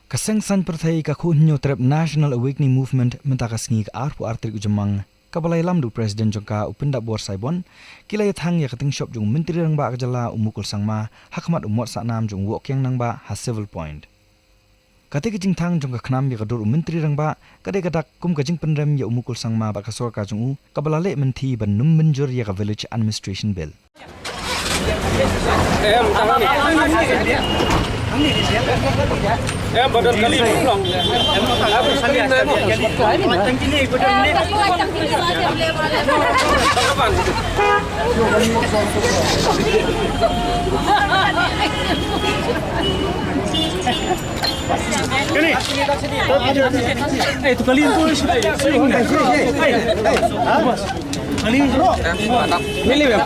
Kaseng san perthai ka khunyo trap National Awakening Movement mentakasngi arpu artrik ujamang kabalai lamdu Presiden jongka upenda bor saibon kilai thang ya kating shop jung menteri rang ba kajala umukul sangma hakmat umot saknam jung wokyang nang ba ha civil point kate kijing thang jong ka khnam ya kadur menteri rang ba kade kadak kum kajing penrem ya umukul sangma ba kasor ka jung kabalale menti ban num menjur ya ka village administration bill badan kali pulang. Itu kali itu milih ya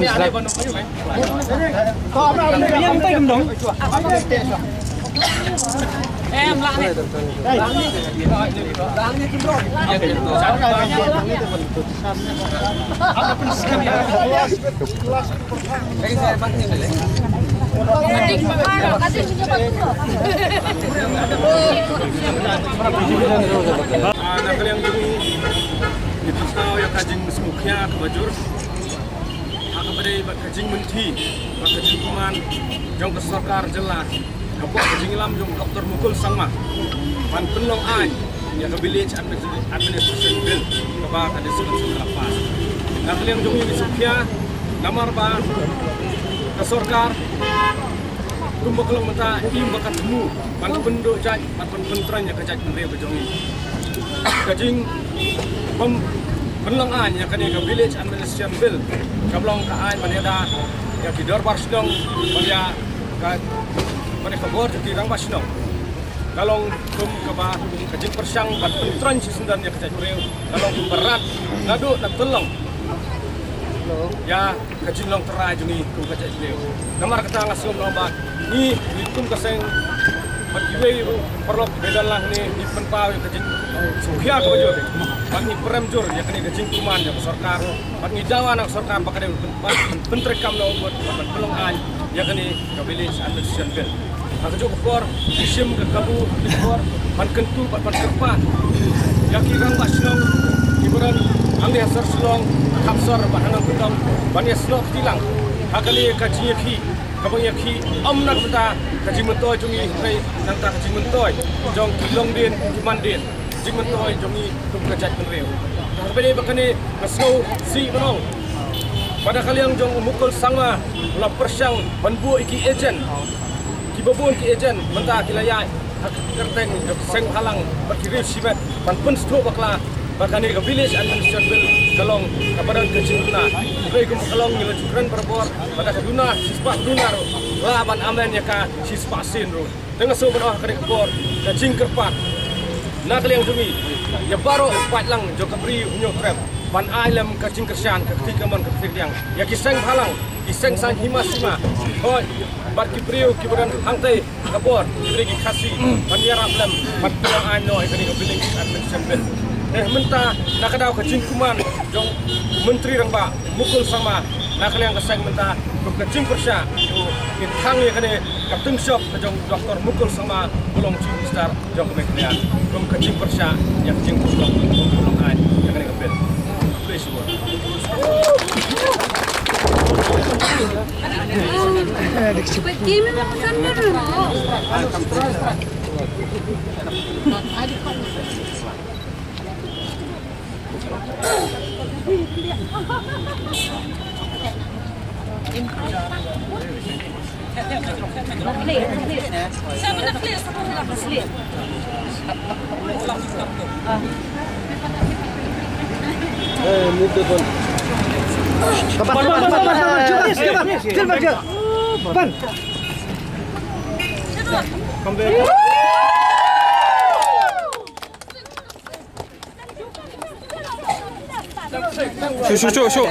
yang kajing semuknya kebajur kepada kajing menti kajing kuman jong kesokar jelas kapok kajing lam jong doktor mukul sangma pan penlong ai ya ke village administration bill kaba kada sebelum lepas nak yang jong ini semuknya namar ba kesorkar kumba kelong mata im bakat temu pan penduk jaj pan pentranya kajaj menre bejongi kajing penlang an yang kini ke village administration bill kablong ke an maneda yang di dorbar sedang pada mereka bor di rang basnong kalong kum ke ba kajing persang bat pentran si sendan ya kajaj reu kalong berat ngadu nak telong ya kajing long terai juni kum kajaj reu namar kata ngasum lobat ni kum kaseng Bagi perlu bedalah ni di penpau kajing suhia ke baju. Bagi peremjur ya kini kajing kuman ya sorkar. Bagi Jawa nak sorkar pakai pentrekam lo buat belum an ya kini ke village administration bill. Aku juga kor isim ke kabu di kor pan kentu pan kerpat. Ya kirang basnong iburan ambil asar selong kapsar bahanang betam banyak selok tilang. Hakali kajing ki kabang yaki nak beta kaji mentoy jungi hai nangta kaji mentoy jong kilong din kuman din kaji mentoy jungi tum kajat menreu tapi bakani masau si benong pada kali yang jong umukul sanga la persang banbu iki agent ki babun ki agent menta kilaya kerteng seng halang berkiri sibat pan pun stro bakla bakani ke village administration bill kalong kepada kecilna baik kalong ngila cukran berbor pada duna sispa duna laban amen ya ka sispa sin ro dengan sobat kare kor kacing kerpat nak yang jumi ya baro pat lang jo kabri unyo trap ban ailam kacing kersan ketika man ketika ya kiseng halang kiseng sang himasima hoy bat kibriu kiburan hangtai kabor kibri kasi ban yarap lam bat pulang ano ikani biling administration bill mentah nak kadau kacing kuman jong menteri rang ba mukul sama nak yang keseng mentah kacing persya intang ya kene kapten shop jong doktor mukul sama bolong cing star jong meklian kacing persya yang kacing bolong ai yang kene kapel please work Show.